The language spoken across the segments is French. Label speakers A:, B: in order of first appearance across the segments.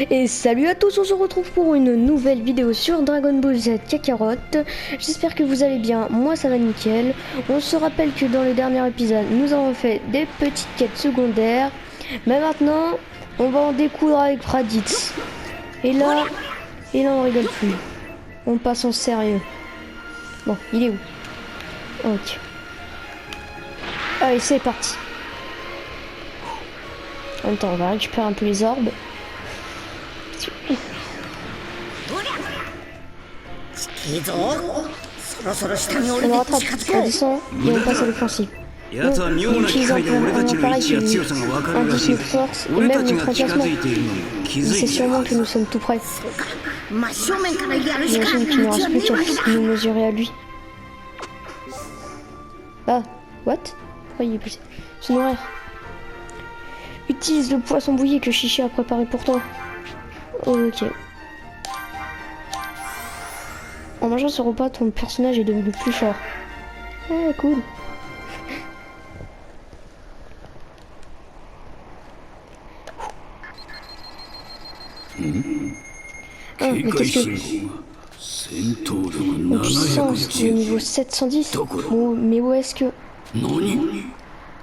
A: Et salut à tous, on se retrouve pour une nouvelle vidéo sur Dragon Ball Z Kakarot. J'espère que vous allez bien, moi ça va nickel. On se rappelle que dans le dernier épisode, nous avons fait des petites quêtes secondaires. Mais maintenant, on va en découdre avec Raditz. Et là on rigole plus. On passe en sérieux. Bon, il est où? Ok. Allez, c'est parti. En même temps, on va récupérer un peu les orbes. On rattrape, on descend et on passe à l'offensive. On utilise un appareil qui indique notre force et même notre emplacement. Mais c'est sûrement que nous sommes tout près. J'imagine qu'il ne reste plus qu'à nous mesurer à lui. Ah, what? Pourquoi il est poussé? C'est noir. Utilise le poisson bouilli que Chichi a préparé pour toi. Ok. En mangeant ce repas, ton personnage est devenu plus fort. Ah, cool. Ah, mais qu'est-ce que... Mon puissance de niveau 710. Oh, mais où est-ce que...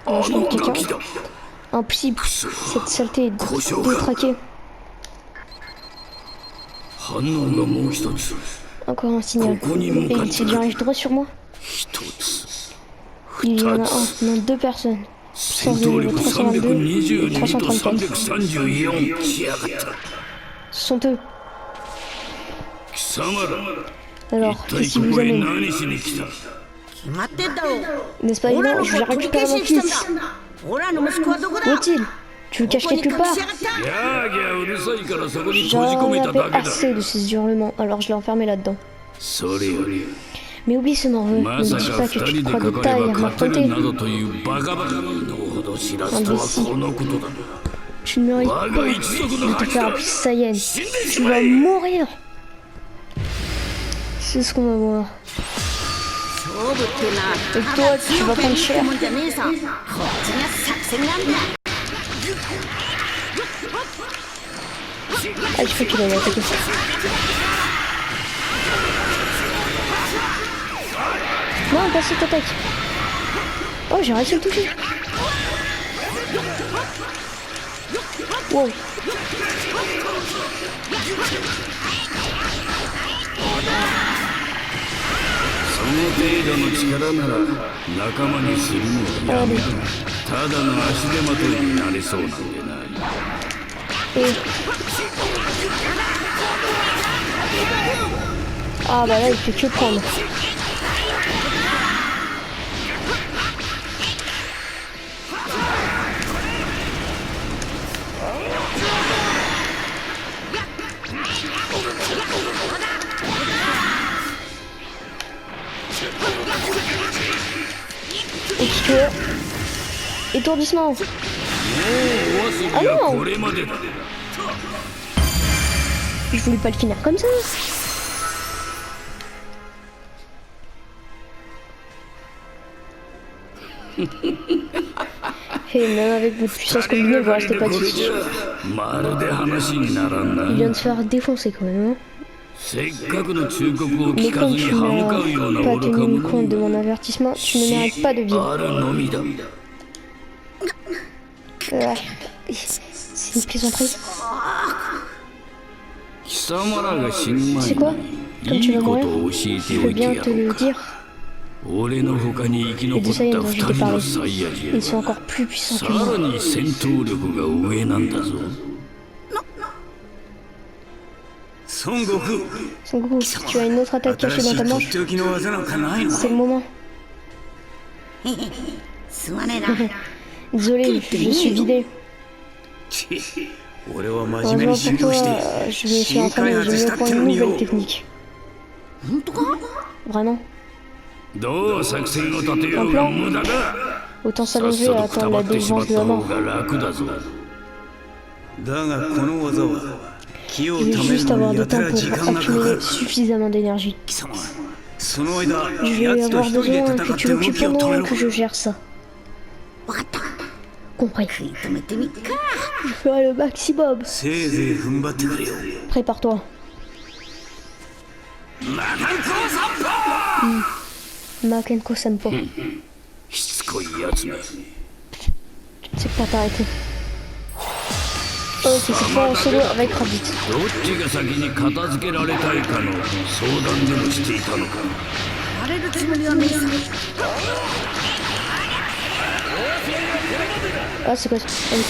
A: Oh, je trouve quelqu'un. Impossible. Cette saleté est détraquée. Encore un signal. Et il se dirige droit sur moi. Il y en a un, non, deux personnes. Puissance de niveau 322 et 334. Ce sont eux. Alors, qu'est-ce qui vous amène? N'est-ce pas évident? Je vais récupérer mon fils. Où est-il? Tu le caches quelque part? J'en avais assez de ces hurlements, alors je l'ai enfermé là-dedans. Mais oublie ce morveux, ne me dis pas que tu te crois de taille à m'affronter. Imbécile. Tu ne mérites pas de te faire appeler Saiyan. Tu vas mourir. C'est ce qu'on va voir. Et toi, tu vas prendre cher. Ah, je crois qu'il allait attaquer. Non, pas cette attaque. Oh, j'ai réussi à le toucher. Wow. Ah bah là il fait que prendre. Étourdissement. Ah non! Je voulais pas le finir comme ça. Et même avec votre puissance combinée, vous restez pas difficile. Il vient de se faire défoncer quand même. Hein. Mais comme tu n'as pas tenu compte de mon avertissement, tu ne mérites pas de vivre. C'est une plaisanterie. C'est quoi? Comme tu vas mourir, je veux bien te le dire. Les deux Saiyans dont je t'ai parlé, ils sont encore plus puissants que moi. Son Goku, tu as une autre attaque cachée dans ta manche. C'est le moment. Désolé, je suis vidé. Heureusement pour toi, je me suis entraîné, j'ai mieux pour une nouvelle technique. Vraiment? Un plan? Autant s'allonger à attendre la délivrance de la mort. Je vais juste avoir le temps pour accumuler suffisamment d'énergie. Je vais avoir besoin que tu l'occupes pendant que je gère ça. Compris.
B: 食い止めてみっか。
A: Je ferai le maximum.
C: せいぜい踏ん張ってくれよ。
A: Prépare-toi.
C: マカンコ散歩。
A: Makenko Sempo.
C: しつこいやつめ。
A: C'est pas t'arrêter. Ok, c'est pas en solo avec Rabbit.
C: どっちが先に片付けられたいかの相談でもしていたのか。
B: 荒れるつもりはねえさ。
A: Ah, c'est quoi ça? Ah oui,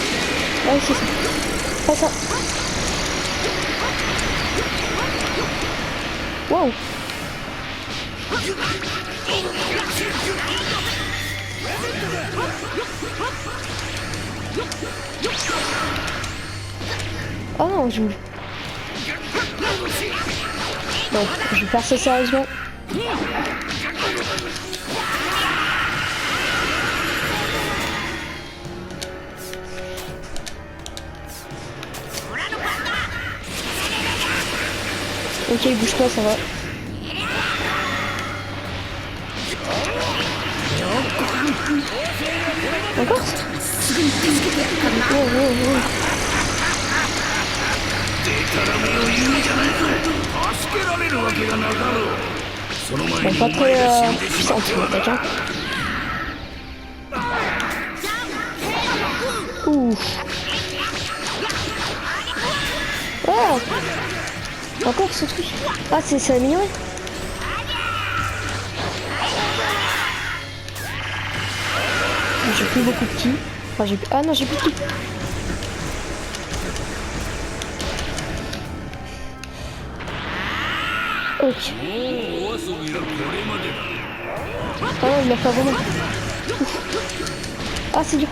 A: ah, oui c'est ça. Pas ça. Wow. Oh non, je... Bon, je vais faire ça sérieusement. Ok, bouge pas, ça va. Encore? Oh, oh, oh.
C: 助けられるわけがなかろう。その前
A: Bon,
C: に
A: pas
C: お前が
A: très
C: 死んでしま
A: puissante
C: って
A: comme
C: は
A: attaque, hein. Ouf. Oh. Encore ce truc. Ah, c'est amélioré. J'ai plus beaucoup de ki. Enfin, j'ai... Ah non, j'ai plus de ki. Ok.
C: もうお遊びはこれまでだ。
A: Ah non, il m'a fait vraiment. Ah, c'est dur.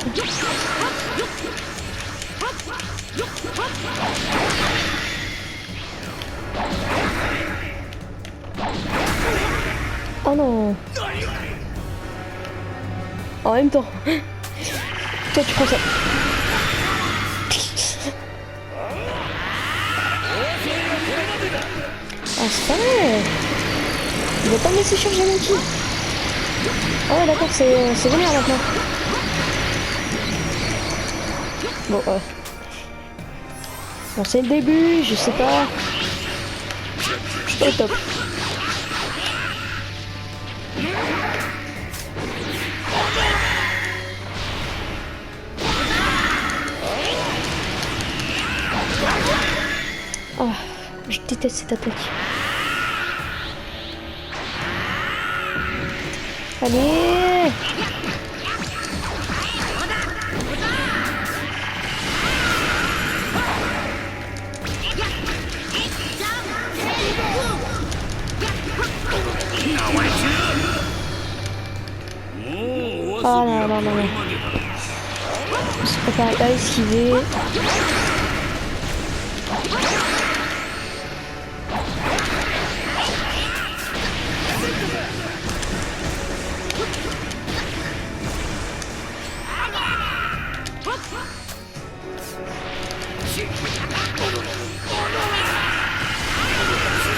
A: Oh non. En même temps. Toi, tu prends ça. Ah, c'est pas vrai. Il va pas me laisser charger mon ki. Ah ouais, d'accord, c'est vénère maintenant. Bon, bon, c'est le début, je sais pas. Je suis pas au top. Ah, je déteste cette attaque. Allez! Ah non, non, non, non. Je préfère pas esquiver.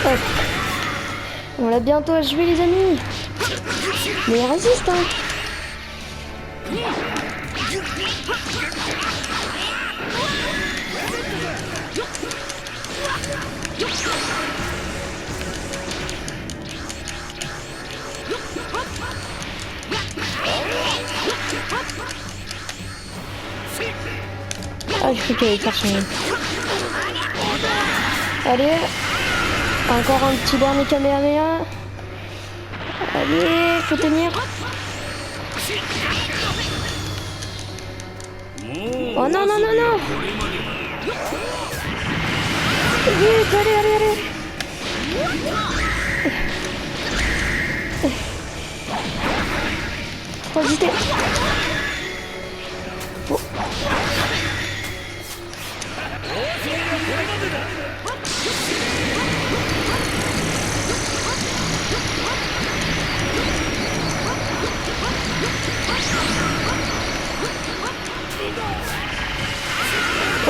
A: Hop. On l'a bientôt achevé les amis. Mais il résiste hein. Ah, je crois qu'il allait faire son... Allez. Encore un petit dernier Kamehameha. Allez, faut tenir. Oh non, non, non, non. Vite, allez, allez, allez. Faut hésiter. Oh.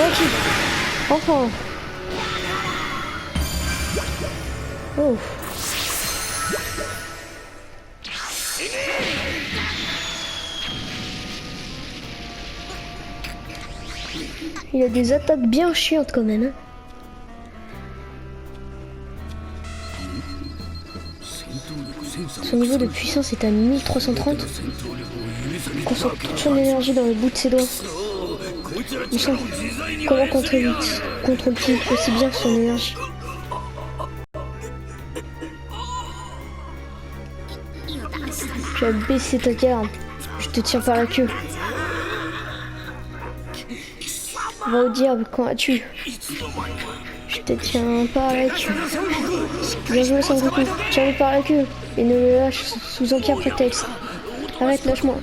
A: Ok. Enfin. Oh. Il a des attaques bien chiantes quand même. Hein. Son niveau de puissance est à 1330. Il concentre toute son énergie dans le bout de ses doigts. Mais son... Comment contrôle-t-il aussi bien son énergie? Tu as baissé ta garde. Je te tiens par la queue. Va au diable, quand as-tu? Je te tiens par la queue. Bien joué Son Goku. Tiens-le par la queue. Et ne le lâche sous aucun prétexte. Arrête, lâche-moi.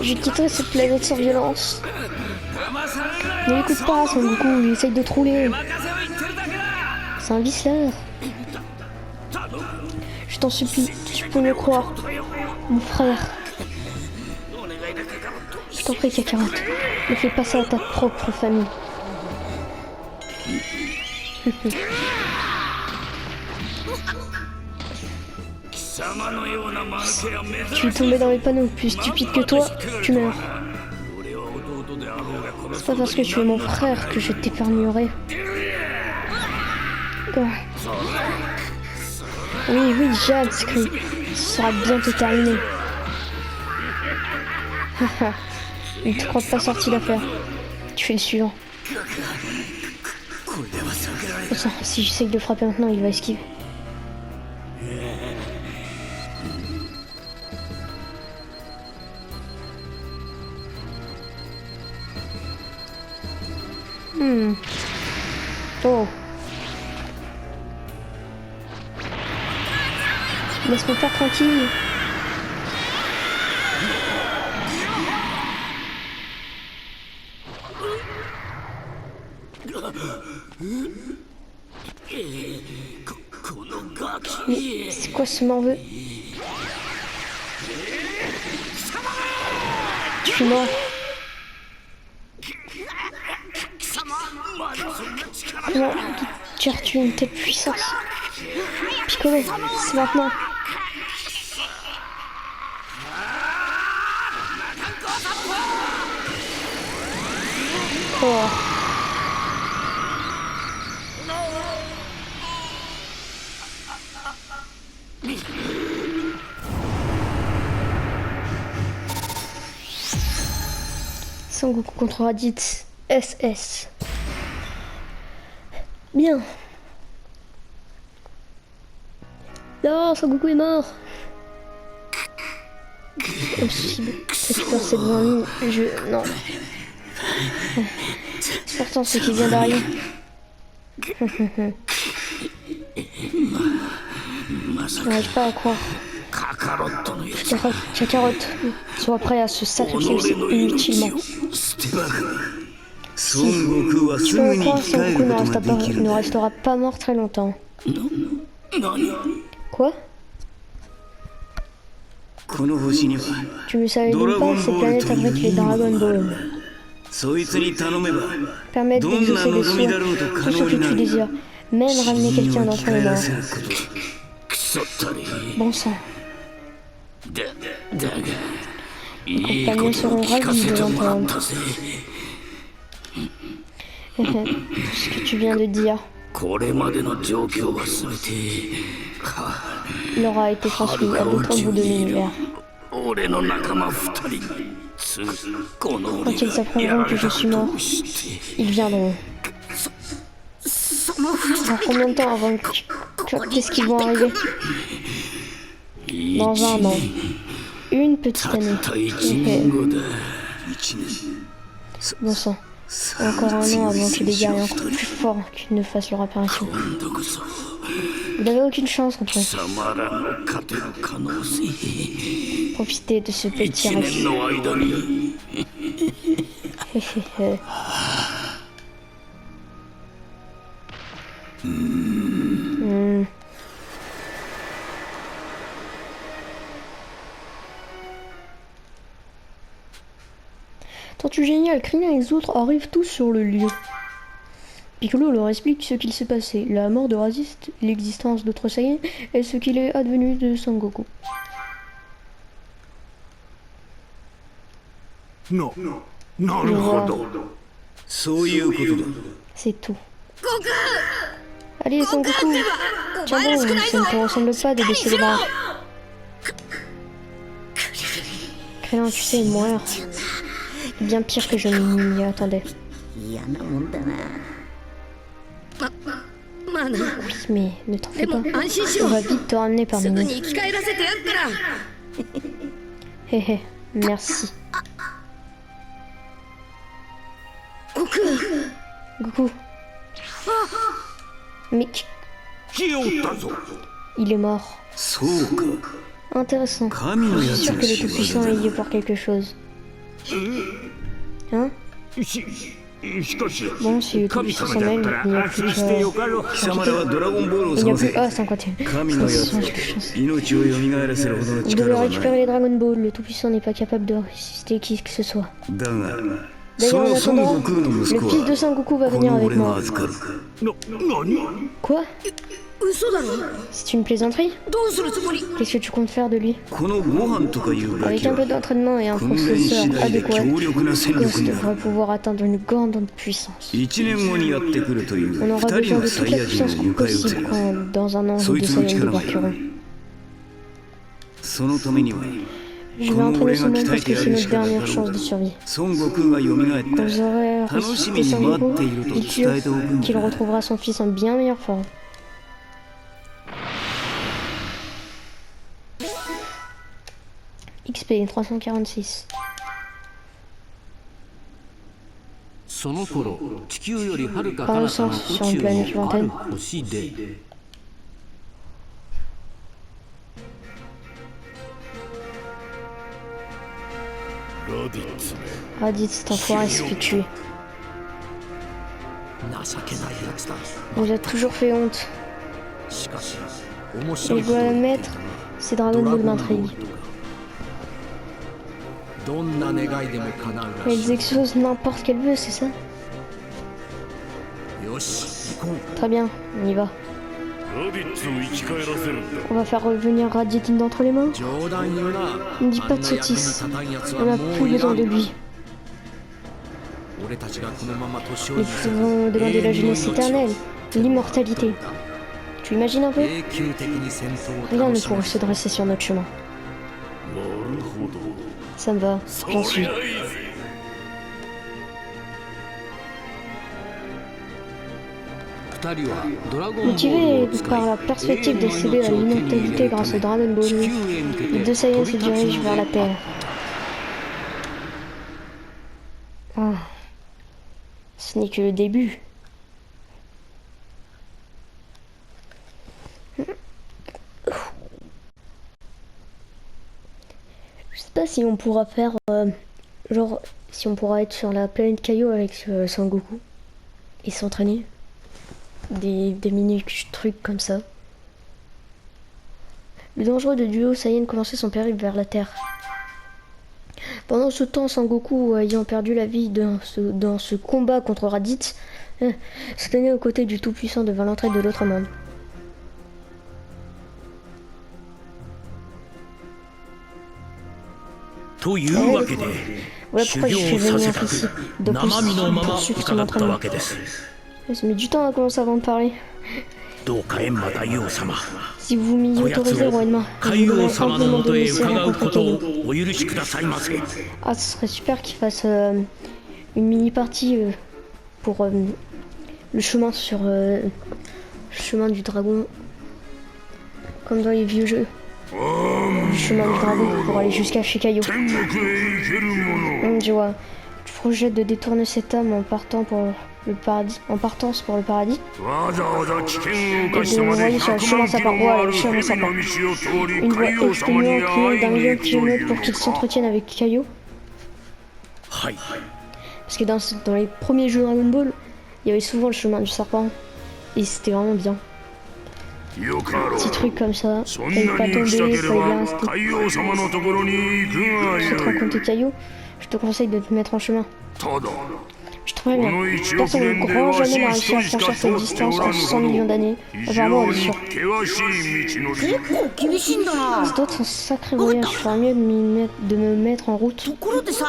A: Je quitterai cette planète sans violence. Ne l'écoute pas, Son Goku. Il essaye de te rouler. C'est un viceleur. Je t'en supplie, tu peux me croire. Mon frère. Je t'en prie, Kakarot. Ne fais pas ça à ta propre famille. Tu es tombé dans les panneaux. Plus stupide que toi, tu meurs. C'est pas parce que tu es mon frère que je t'épargnerai. Oh. Oui, oui, Jade, Scree. Ce sera bientôt terminé. Il te croit pas sorti d'affaire. Tu fais le suivant. Oh, ça, si j'essaye de le frapper maintenant, il va esquiver. Oh. Laisse-moi faire tranquille. Mais c'est quoi ce morveux? Tu es mort. Comment gères-tu une telle puissance? Piccolo, c'est maintenant. Oh. Son Goku contre Raditz SS. Bien. Non, Son Goku est mort. Impossible. Récupère cette devant lui. Non. C'est pourtant ce qui vient d'arriver. Je n'arrive pas à croire. Kakarot soit prêt à se sacrifier aussi inutilement. Si tu me crois, Son Goku ne restera pas mort très longtemps. Quoi? Tu ne savais même pas, ces planètes abritent les Dragon Ball. Permettent d'exaucer les soins, tout ce que tu désires, même ramener quelqu'un d'entre les morts. Bon sang. Les compagnons seront ravis de l'entendre. Tout ce que tu viens de dire leur a été transmis à l'autre bout de l'univers. Quand ils apprendront que je suis mort, ils viendront. Dans combien de temps avant qu'est-ce qu'ils vont arriver? Dans un an. Une petite année. Okay. Bon sang. Encore un an avant que des guerriers encore plus forts ne fassent leur apparition. Vous n'avez aucune chance contre eux. Profitez de ce petit reste. Tortue géniale, Krillin et les autres arrivent tous sur le lieu. Piccolo leur explique ce qu'il s'est passé, la mort de Raditz, l'existence d'autres Saiyans et ce qu'il est advenu de Son Goku.
C: そういうことだ。
A: C'est tout.
B: 悟空
A: Allez, Son Goku.
B: お
A: Tiens
B: 前ら
A: bon,
B: しくない
A: ça
B: ぞ
A: ne te ressemble pas de baisser les bras. Krillin, tu sais, mourir. Bien pire que je m'y attendais.
B: 嫌なもんだなまあな
A: Oui, mais ne t'en fais
B: で
A: pas.
B: も安心し
A: On
B: ろ
A: va vite te ramener
B: す
A: parmi
B: ぐ
A: nous.
B: に生き返らせてやっから
A: Hé hé, merci.
B: 悟空
A: Goku. Mais
C: 消えおったぞ。
A: il est mort.
C: そうか。
A: Intéressant.
C: 神の
A: Je
C: や
A: suis
C: つ
A: sûr
C: の
A: que le
C: 仕業
A: Tout-Puissant
C: だ
A: est lié pour quelque chose. Hein?
C: しかし
A: Bon, si le
C: 神
A: Tout-Puissant
C: 様
A: s'en
C: だ
A: mêle,
C: ったら
A: il n'y a
C: 安
A: plus
C: 心してよ
A: que...
C: かろう。貴様らはドラゴンボールを
A: Il n'y a
C: 操
A: plus...
C: 作。
A: Ah, 51.
C: 神のやつ
A: Change de chance.
C: 命を蘇らせるほどの
A: Vous
C: 力
A: devez
C: はない。
A: récupérer les Dragon Ball. Le Tout-Puissant n'est pas capable de résister qui que ce soit.
C: だが、そ
A: D'ailleurs, en
C: の孫
A: attendant,
C: 悟空の
A: le
C: 息子
A: fils de
C: は
A: Son Goku va
C: こ
A: venir
C: の
A: avec
C: 俺が
A: moi.
C: 預かる。何？
A: Quoi?
B: 嘘だろ
A: C'est une plaisanterie?
B: どうするつもり
A: Qu'est-ce que tu comptes faire de lui?
C: このご飯とかいうガ
A: Avec
C: キ
A: un peu
C: は
A: d'entraînement et un
C: 訓練
A: processeur
C: 次第で
A: adéquat,
C: 強力な戦
A: Goku
C: 力になる。
A: devrait pouvoir atteindre une grande puissance.
C: 1年後にやってくるという
A: On
C: 2
A: aura
C: 人
A: besoin
C: の
A: de
C: サ
A: toute
C: イ
A: la
C: ヤ人を
A: puissance
C: 迎え撃て
A: possible
C: る。
A: quand dans un an
C: そ
A: les
C: い
A: deux
C: つの
A: Saiyans
C: 力は
A: débarqueront.
C: そのためには
A: Je
C: こ
A: vais
C: の
A: entraîner
C: 俺
A: ce
C: が
A: monde
C: 鍛え
A: parce
C: て
A: que
C: や
A: c'est
C: るし
A: notre
C: かなか
A: dernière
C: ろ
A: chance de
C: う。
A: survie.
C: 孫悟空が蘇った
A: Quand vous aurez
C: ら楽し
A: ressuscité
C: みに
A: Son
C: 待
A: Goku,
C: っていると
A: il
C: 伝
A: jure
C: えておくん
A: qu'il
C: だ。
A: retrouvera son fils en bien meilleure forme. XP 346.
D: その頃地球よりはるか
A: Par
D: 彼
A: le
D: 方の
A: sens
D: 宇
A: sur
D: 宙
A: une planète
D: のある
A: lointaine.
D: 星で
A: Raditz, cet enfoiré se fait tuer.
D: 情けないやつだ
A: Il nous a toujours fait honte.
D: しかし面
A: Et
D: 白
A: je
D: いこと
A: dois
D: を言って
A: l'admettre, ces Dragon Ball m'intriguent.
D: どんな願いでも叶うら
A: Elles
D: し
A: exaucent n'importe quel vœu, c'est ça?
D: いよし行こう
A: Très bien, on y va. On va faire revenir Raditz d'entre les mains.
D: 冗談言うな
A: Ne dis pas de
D: あんな役に
A: sottises.
D: 立たんやつ
A: On
D: は
A: n'a
D: もう
A: plus
D: いら
A: besoin
D: ん
A: de lui.
D: 俺たちがこのまま年を
A: Nous
D: 重ね
A: pouvons demander la jeunesse éternelle, l'immortalité. Tu imagines un peu?
D: 永久的に戦闘を
A: Rien
D: 楽
A: ne
D: しむ
A: pourrait se dresser sur notre chemin. Ça me va, j'en suis.
D: 二人はドラゴンボール
A: Motivés
D: を使い
A: par la perspective d'accéder à l'immortalité grâce au Dragon Ball,
D: 地球へ向け
A: les
D: て
A: deux Saiyans
D: 飛
A: se
D: び立つ
A: dirigent
D: の
A: vers la
D: で
A: Terre. Ah. Ce n'est que le début. Je sais pas si on pourra faire genre si on pourra être sur la planète Kaio avec Son Goku et s'entraîner. Des mini trucs comme ça. Le dangereux de duo Saiyan commençait son périple vers la Terre. Pendant ce temps, Son Goku, ayant perdu la vie dans ce combat contre Raditz, se tenait aux côtés du Tout-Puissant devant l'entrée de l'autre monde. Voilà pourquoi je suis venu ici. Donc, poursuivre son entraînement. Ça met du temps à commencer avant de parler. Si vous m'y autorisez, roi Edma, je voudrais simplement de laisser rencontrer Kaio. Ah, ce serait super qu'il fasse une mini-partie pour le chemin sur le chemin du dragon, comme dans les vieux jeux. Le chemin du dragon pour aller jusqu'à chez Kaio. Je vois. Tu projettes de détourner cette âme en partant pour le paradis, en partance pour le paradis, et de l'envoyer sur le chemin sapin. Voilà, le chemin sapin. Une voie exténuante qui monte d'un million de kilomètres pour qu'il s'entretienne avec Kaio. Parce que dans les premiers jeux Dragon Ball, il y avait souvent le chemin du serpent, et c'était vraiment bien. Petit truc comme ça, fallait pas tomber, fallait bien rester. Je te rencontrer Kaio, je te conseille de te mettre en chemin. Je te préviens, personne au grand jamais n'a réussi à franchir cette distance en 100 millions d'années. Apparemment, elle est sûre.
B: 結構厳しいんだな。
A: Ça doit être un sacré voyage, je ferais mieux de me mettre en route.
B: ところでさ、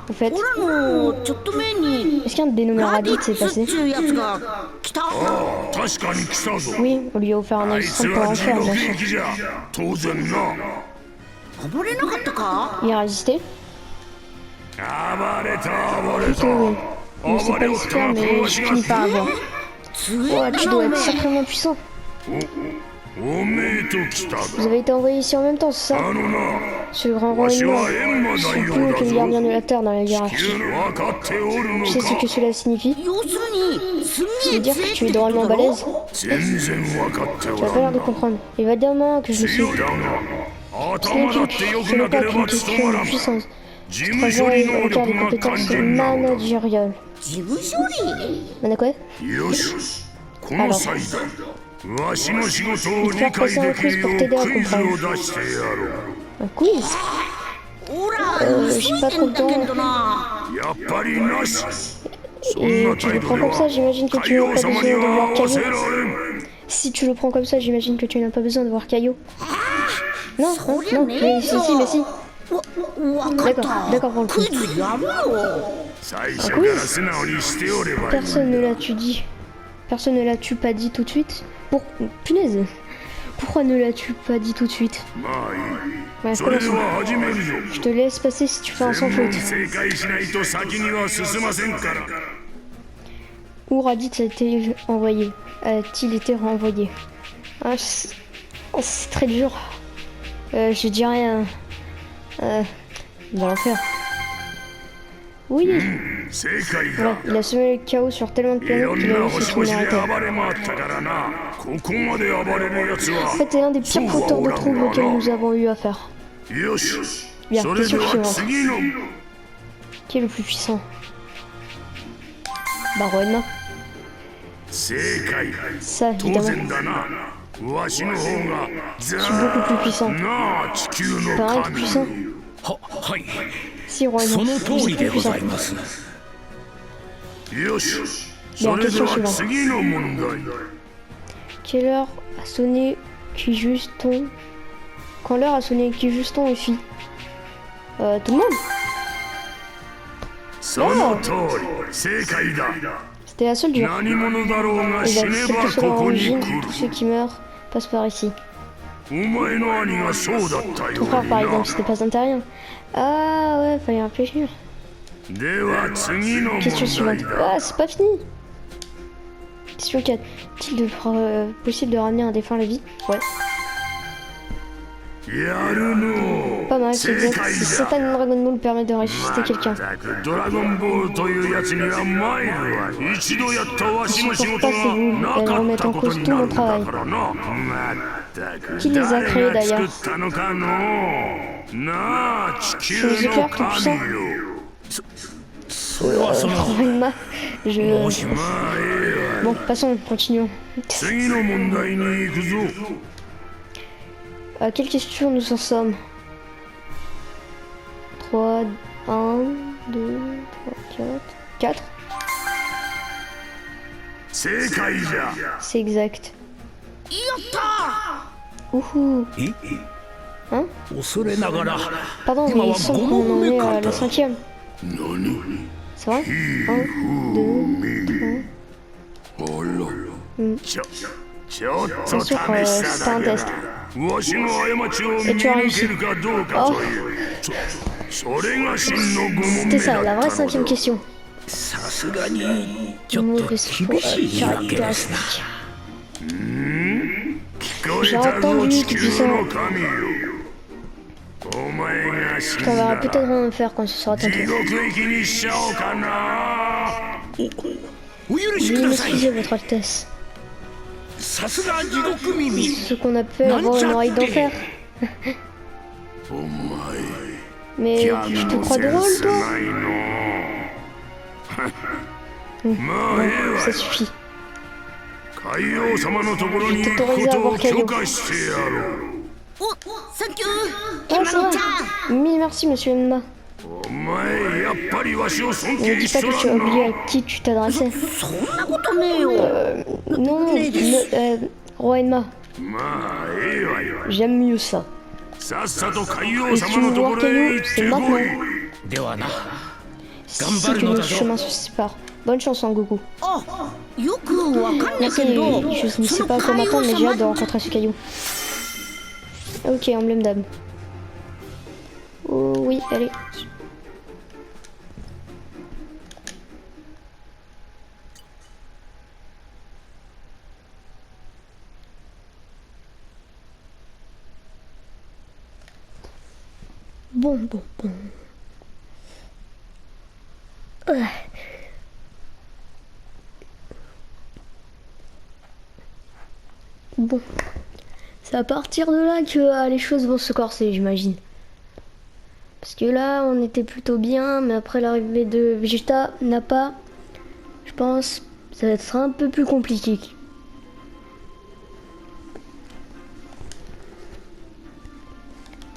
A: En fait,
B: オラのちょっと前に
A: est-ce qu'un dénommé
B: ラディ
A: Raditz
B: ッ
A: s'est
B: ツっ
A: passé?
B: ていうやつが来た。
C: 確かに来たぞ。
A: Oui, on lui a offert un
C: あいつ
A: extrême pour
C: は
A: en
C: 地
A: faire,
C: 獄
A: bien
C: 行
A: sûr.
C: きじゃ。当然な。
B: 暴れなかったか？
A: Il a résisté?
C: 暴れた暴れ
A: Plutôt
C: た。
A: oui. Je ne sais
C: 暴
A: pas
C: れおっ
A: l'histoire,
C: たなこの
A: mais
C: わ
A: je
C: しが。
A: finis par avoir.
B: 強え
A: Ouais,
B: な
A: tu
B: お
A: dois
B: め
A: être
B: え。
A: sacrément puissant.
C: おめえと来た
A: Vous
C: ぞ。
A: avez été envoyés ici en même temps, c'est ça?
C: あのな、
A: C'est le grand roi
C: わし
A: humain.
C: は閻魔
A: Je
C: 大
A: suis plus
C: 王
A: haut
C: だ
A: que le
C: ぞ。
A: gardien de la Terre dans la hiérarchie.
C: 分かっておるの
A: Tu sais ce que
C: か。
A: cela signifie?
B: 要するにすん
A: Ça
B: げ
A: veut
B: え
A: dire
B: 強え
A: que
B: っ
A: tu
B: て
A: es
B: こ
A: drôlement
B: とだろ？
A: balèze.
C: 全然分かってお
A: Tu as
C: ら
A: pas l'air
C: ん
A: de
C: な。
A: comprendre. Évidemment que je le suis.
C: 強いだが、
A: Ce
C: 頭
A: n'est
C: だっ
A: qu'une-
C: て良
A: ce
C: く
A: n'est
C: なけ
A: pas
C: れ
A: qu'une
C: ば
A: question
C: 務ま
A: de
C: らん。
A: puissance.
C: 事
A: Je
C: 務処理
A: travaille
C: 能
A: au
C: 力
A: cœur des
C: が
A: compétences
C: 肝心なのだ。
A: managériales.
B: 事務処理？
A: On a quoi?
C: よし、この際だ。わしの仕事を理
A: Faire
C: 解
A: passer un
C: できる
A: quiz
C: よ
A: pour
C: う
A: t'aider à
C: クイズを
A: comprendre.
C: 出してやろう。
A: Un quiz?
B: ほら、
A: j'ai
B: 急い
A: pas
B: で
A: trop
B: ん
A: le
B: だけ
A: temps.
B: どな。
C: やっぱりなし。そん
A: Et
C: な
A: tu
C: 態
A: le
C: 度
A: prends
C: で
A: comme ça,
C: は
A: j'imagine que
C: 海
A: tu n'as
C: 王
A: pas
C: 様
A: besoin
C: に
A: de
C: は
A: voir
C: 合わせ
A: Caillou.
C: られん。
A: Si tu le prends comme ça, j'imagine que tu n'as pas besoin de voir Caillou. Non, non,
B: そりゃ
A: non,
B: ね
A: mais
B: え
A: si,
B: ぞ。
A: si, mais si.
B: わかった。
A: D'accord, pour le
B: ク
A: coup.
B: イズやるよ。
C: 最初から素直にしておればいい。
A: Personne ne l'a-tu dit? Personne ne l'a-tu pas dit tout de suite? Punaise! Pourquoi ne l'as-tu pas dit tout de suite?
C: まあいい。
A: Ouais,
C: それで
A: commençons.
C: は始めるぞ。
A: Je te laisse passer si tu fais un sans
C: 全問
A: faute.
C: 正解しないと先には進ませんから。
A: Où Raditz a-t-il envoyé? A-t-il été renvoyé? Ah, c'est très dur. Je dirais dans l'enfer. Oui,
C: 正解
A: voilà,
C: だ。
A: il a semé le chaos sur tellement de
C: いろ
A: planètes
C: ん
A: qu'il a
C: な
A: réussi
C: 星
A: à
C: 々
A: tourner
C: で
A: à
C: 暴
A: terre.
C: れ回ったからな。ここまで暴れるやつ
A: En
C: は。
A: fait, c'est l'un des pires fauteurs de troubles auxquels nous avons eu affaire.
C: よし。
A: Bien,
C: それで
A: question
C: は
A: suivante.
C: 次の。
A: Qui est le plus puissant? Bah, Roenma.
C: 正解。
A: Ça,
C: 当
A: évidemment.
C: 然だな。わしの方がず
A: Je suis beaucoup plus puissant.
C: なあ地球の
A: Pareil,
C: 神。
A: puissant.
D: はい
A: Si, Roenma.
D: その
A: Je
D: 通
A: suis
D: り
A: plus
D: でご
A: puissant.
D: ざいます
C: よし。それでは次の問題。
A: Quelle heure a sonné Kijuston? Quand l'heure a sonné Kijuston et fit tout le monde?
C: その通り。正解だ。
A: C'était la seule dure.
C: 何者だろうが
A: Et
C: 死
A: bah,
C: ね
A: quelle
C: ば
A: que soit
C: こ
A: leur
C: こに
A: origine,
C: 来
A: tous
C: る。
A: ceux qui meurent passent par ici.
C: お前の兄がそうだったよ
A: Ton frère,
C: う
A: par
C: にな
A: exemple, c'était pas un terrien. Ah ouais, fallait réfléchir.
C: では次の
A: Question
C: 問題
A: suivante.
C: だ。
A: Ah, c'est pas fini. Question 4. Est-il possible de ramener un défunt à la vie? Ouais.
C: やるの。
A: Pas mal, c'est
C: 正
A: exact.
C: 解
A: C'est
C: だ。
A: certain Dragon Ball permet de ressusciter
C: ま
A: quelqu'un.
C: ったくドラゴンボールというやつにはマイルは一度やったわしの仕事がなかったことになるんだからな。まったく
A: Qui les a
C: 誰
A: créés
C: が
A: d'ailleurs?
C: 作ったのかの。なあ地球
A: C'est les
C: の
A: éclairs tout
C: 神
A: puissants.
C: よ。
A: Roenma, je...
C: まあええわ。
A: Bon, passons, continuons.
C: 次の問題に行くぞ。
A: À quelle question nous en sommes? 3, 1, 2, 3, 4. 4?
C: 正解じゃ。
A: C'est exact.
B: やったー。
A: Ouhou.
D: え
A: Hein?
D: 恐れながら
A: Pardon,
D: 今
A: mais
D: は
A: il semble
D: 5
A: qu'on
D: 問
A: en
D: 目
A: est
D: か
A: à
D: と
A: la 5e.
C: 何
A: C'est vrai?
C: ちょっと試しただけだ。わしの過ちを見抜けるかどうかという。それが真の5問目
A: C'était ça,
C: だ
A: la
C: った
A: vraie
C: の
A: 5e
C: だ。
A: question.
D: さすがにちょっと
A: Mauvaise
D: 厳しいわけですな
A: caractéristique.
C: 聞こえたぞ地球の神よ。お前が死
A: Je
C: ん
A: t'enverrai
C: だ
A: peut-être
C: ら
A: en enfer quand ce sera ton
C: 地
A: tour.
C: 獄行きにしちゃおうかな。
D: お許し
A: Veuillez
D: ください
A: m'excuser, votre Altesse.
D: さすが地獄耳
A: Ce qu'on appelle avoir une oreille d'enfer.
C: お前
A: Mais
C: ギ
A: tu
C: ャ
A: te
C: ンの
A: crois
C: セン
A: drôle,
C: ス
A: toi?
C: ないの。まあええわ。
A: Ça suffit.
C: 海王様のところに行くことを許可してやろう。
B: お、サンキュー。
A: Ah,
B: 今
A: c'est
B: の
A: vrai.
B: ちゃん。
A: Mille merci, monsieur Enma.
C: お前やっぱりわしを尊
A: Ne
C: 敬
A: dis
C: し
A: pas
C: と
A: que
C: ら
A: tu as
C: ん
A: oublié
C: な
A: à qui tu t'adressais.
B: そんなことねえよ
A: Non, Roi Enma,
C: まあええわよ
A: j'aime mieux ça.
C: さっさと海王
A: Et si tu
C: 様
A: veux
C: のとこ
A: voir
C: ろへ
A: Caillou,
C: 行っ
A: c'est
C: てこ
A: maintenant.
C: い
D: ではな
A: Si
D: Gambaru
A: que
D: no
A: nos
D: dazo.
A: chemins se séparent. Bonne chance, en Goku.
B: あよくわかんない
A: Merci,
B: けど
A: je ne
B: そ
A: sais
B: の
A: pas comment
B: 海王
A: attendre, mais j'ai hâte
B: 様
A: de rencontrer ce caillou. Ok, emblème d'âme. Oh oui, allez. Bon. Bon. C'est à partir de là que les choses vont se corser, j'imagine. Parce que là, on était plutôt bien, mais après l'arrivée de Vegeta, Nappa, je pense, ça va être un peu plus compliqué.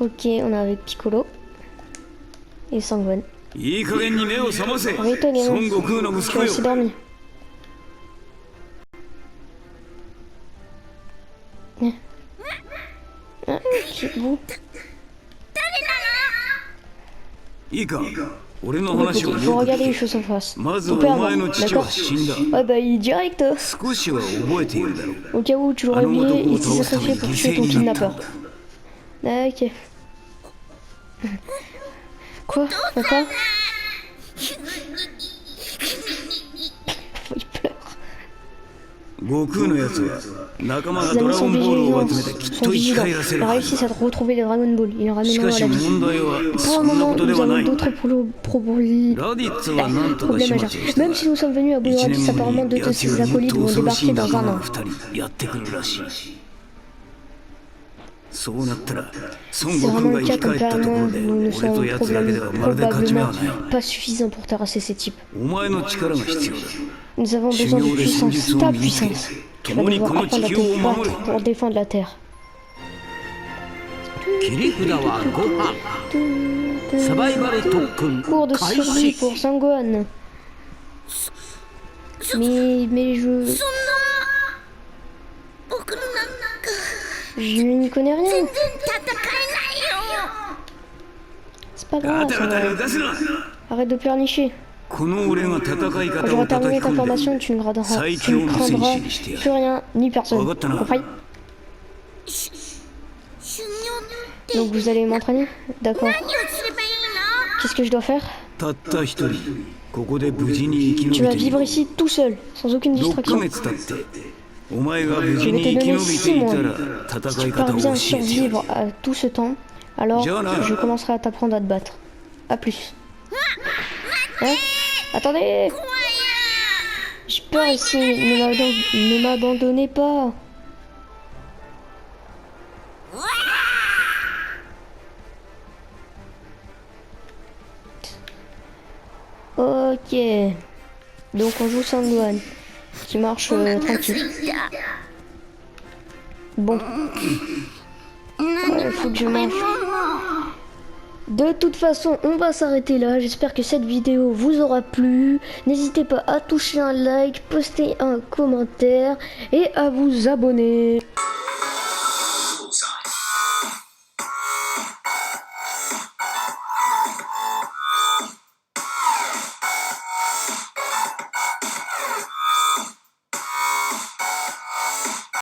A: Ok, on est avec Piccolo et Sangwan.
E: いい加減に目を覚ませ。
A: Arrête-toi, gamin.
E: 孫悟空の息
A: Tu
E: 子
A: vas
E: よ。
A: essayer de dormir. Ah, c'est bon.
E: いいか。俺の
A: Écoute,
E: 話を
A: il
E: よ
A: faut
E: く
A: regarder
E: 聞
A: les
E: け。
A: choses en face.
E: まず
A: Ton
E: お
A: père
E: 前
A: avant,
E: の父
A: d'accord?
E: は死んだ。
A: Ouais, bah il direct.
E: 少しは覚えているだろう。
A: Au cas où tu l'aurais oublié, il s'est sacrifié pour tuer ton kidnappeur. Ok. Quoi? Papa? Il pleure.
E: 悟空のやつは仲間が
A: Ses
E: ド
A: amis
E: ラゴ
A: sont
E: ンボールを集め
A: vigilants.
E: てきっ
A: Sont
E: と生き
A: vigilants.
E: 返らせ
A: Ils
E: るはず
A: réussissent
E: だ。
A: à retrouver les Dragon Ball. Ils les
E: し
A: ramèneront
E: か
A: à
E: し
A: la vie.
E: 問題は
A: Pour
E: そ
A: le
E: んなこ
A: moment,
E: とで
A: nous
E: はな
A: avons
E: い。
A: d'autres problèmes.
E: ラディッツはなんとか
A: Problème
E: 始
A: majeur.
E: 末をした
A: Même si nous sommes venus à
E: 1
A: Bouloradis,
E: 年後
A: apparemment
E: に
A: deux de
E: 奴よ
A: ses
E: りもっ
A: acolytes
E: と
A: vont
E: 恐ろし
A: débarquer
E: い
A: dans
E: 仲
A: un
E: 間
A: an.
E: が2人やってくるらしい。そうなったら孫
A: C'est
E: 悟
A: vraiment
E: 空が
A: le
E: 生
A: cas
E: き
A: comme
E: 返ったとこ
A: apparemment
E: ろで
A: nous ne
E: 俺
A: sommes
E: と奴だけではまるで勝ち目はない
A: probablement pas suffisants pour terrasser ces types.
E: お前の力が必要だ
A: Nous avons
E: 修
A: besoin
E: 行
A: de
E: で戦
A: puissance,
E: 術を
A: ta
E: 身につけ
A: puissance. Tu vas
E: 共にこ
A: devoir
E: の
A: apprendre
E: 地
A: à
E: 球を
A: te
E: 守る
A: battre pour défendre la Terre.
D: 切り札はご飯サバイバル特訓
A: Cours de
D: 開
A: survie
D: 始
A: pour Sangohan. Mais je...
B: そんな僕なんか
A: Je n'y connais rien.
B: 全然戦えないよ
A: C'est pas
E: ガ
A: grave,
E: タガタ
A: Sangohan.
E: 抜かすな
A: Arrête de pleurnicher.
E: この俺が戦い
A: Quand
E: 方
A: j'aurai
E: を
A: terminé
E: 叩き
A: ta
E: 込ん
A: formation,
E: で
A: tu ne craindras
E: 最
A: tu ne
E: 強の戦
A: craindras
E: 士にしてや
A: plus
E: る
A: rien ni personne.
E: Regarde-toi.
A: Compris?
B: 修行って
A: Donc vous allez m'entraîner? D'accord.
B: 何をすればいいの
A: Qu'est-ce que je dois faire?
E: たった一人ここで無事に生き
A: Tu
E: 延
A: vas
E: びてい
A: vivre
E: る
A: ici tout seul, sans aucune
E: 6ヶ
A: distraction.
E: 月経ってお前が無
A: Je
E: 事
A: vais
E: に
A: te
E: 生き
A: donner
E: 延び
A: 6
E: てい
A: mois.
E: たら
A: Si
E: 戦
A: tu
E: い方を
A: parviens
E: 教
A: à
E: えてやる
A: survivre à tout ce temps, alors
E: Jonah.
A: je commencerai à t'apprendre à te battre. A plus. Hein? Attendez! J'ai peur ici, ne m'abandonnez pas. Ok. Donc on joue Sangwan, qui marche tranquille. Bon. Il faut que je mange. De toute façon, on va s'arrêter là. J'espère que cette vidéo vous aura plu. N'hésitez pas à toucher un like, poster un commentaire et à vous abonner.